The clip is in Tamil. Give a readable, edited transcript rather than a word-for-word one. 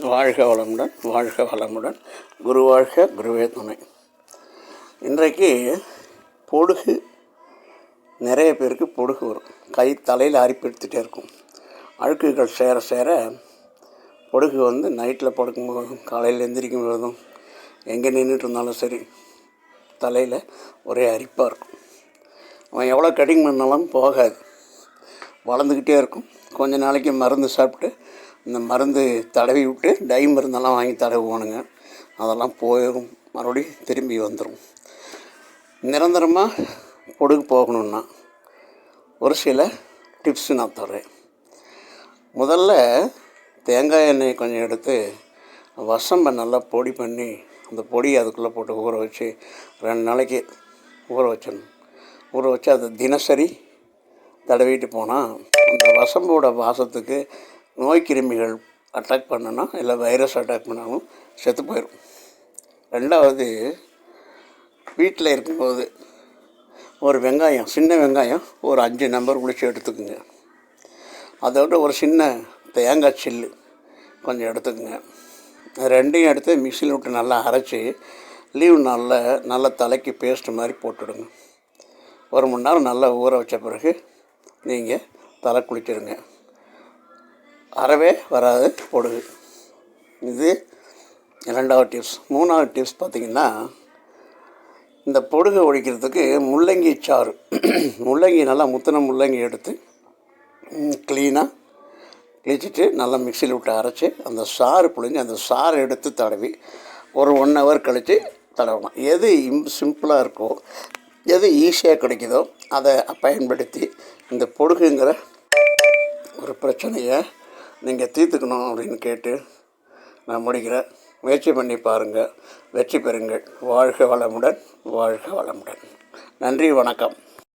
வாழ்க வளமுடன், வாழ்க வளமுடன். குரு வாழ்க, குருவே துணை. இன்றைக்கு பொடுகு நிறைய பேருக்கு பொடுகு வரும். கை தலையில் அரிப்படுத்திகிட்டே இருக்கும். அழுக்குகள் சேர சேர பொடுகு நைட்டில் படுக்கும்போதும் காலையில் எந்திரிக்கும் போதும் எங்கே நின்றுட்டு இருந்தாலும் சரி தலையில் ஒரே அரிப்பாக இருக்கும். அவன் எவ்வளோ கட்டிங் பண்ணாலும் போகாது, வளர்ந்துக்கிட்டே இருக்கும். கொஞ்ச நாளைக்கு மருந்து சாப்பிட்டு இந்த மருந்து தடவி விட்டு டை மருந்தெல்லாம் வாங்கி தடவுவானுங்க. அதெல்லாம் போயிடும், மறுபடியும் திரும்பி வந்துடும். நிரந்தரமாக பொடுகு போகணுன்னா ஒரு சில டிப்ஸ் நான் தர்றேன். முதல்ல தேங்காய் எண்ணெய் கொஞ்சம் எடுத்து வசம்பை நல்லா பொடி பண்ணி அந்த பொடியை அதுக்குள்ளே போட்டு ஊற வச்சு 2 நாளைக்கு ஊற வச்சிடணும். ஊற வச்சு அதை தினசரி தடவிட்டு போனால் அந்த வசம்போட வாசத்துக்கு நோய் கிருமிகள் அட்டாக் பண்ணனா இல்லை வைரஸ் அட்டாக் பண்ணாலும் செத்து போயிடும். 2வது, வீட்டில் இருக்கும்போது ஒரு வெங்காயம், சின்ன வெங்காயம் ஒரு 5 நம்பர் குளிச்சு எடுத்துக்குங்க. அதோட ஒரு சின்ன தேங்காய் சில்லு கொஞ்சம் எடுத்துக்குங்க. 2யும் எடுத்து மிக்சியில் விட்டு நல்லா அரைச்சி லீவ் நாளில் நல்லா தலைக்கு பேஸ்ட்டு மாதிரி போட்டுடுங்க. 1 மணி நேரம் நல்லா ஊற வச்ச பிறகு நீங்கள் தலை குளிச்சிடுங்க. அறவே வராது பொடுகு. இது 2வது டிப்ஸ். 3வது டிப்ஸ் பார்த்திங்கன்னா, இந்த பொடுகை ஒழிக்கிறதுக்கு முள்ளங்கி சாறு, முள்ளங்கி நல்லா முத்தின முள்ளங்கி எடுத்து க்ளீனாக கிழிச்சிட்டு நல்லா மிக்சியில் விட்டு அரைச்சி அந்த சாறு புழிஞ்சு அந்த சாறை எடுத்து தடவி ஒரு 1 ஹவர் கழித்து தடவலாம். எது சிம்பிளாக இருக்கோ, எது ஈஸியாக கிடைக்குதோ அதை பயன்படுத்தி இந்த பொடுகுங்கிற ஒரு பிரச்சனையை நீங்கள் தீர்த்துக்கணும் அப்படின்னு கேட்டு நான் முடிக்கிறேன். முயற்சி பண்ணி பாருங்கள், வெற்றி பெறுங்கள். வாழ்க வளமுடன், வாழ்க வளமுடன். நன்றி, வணக்கம்.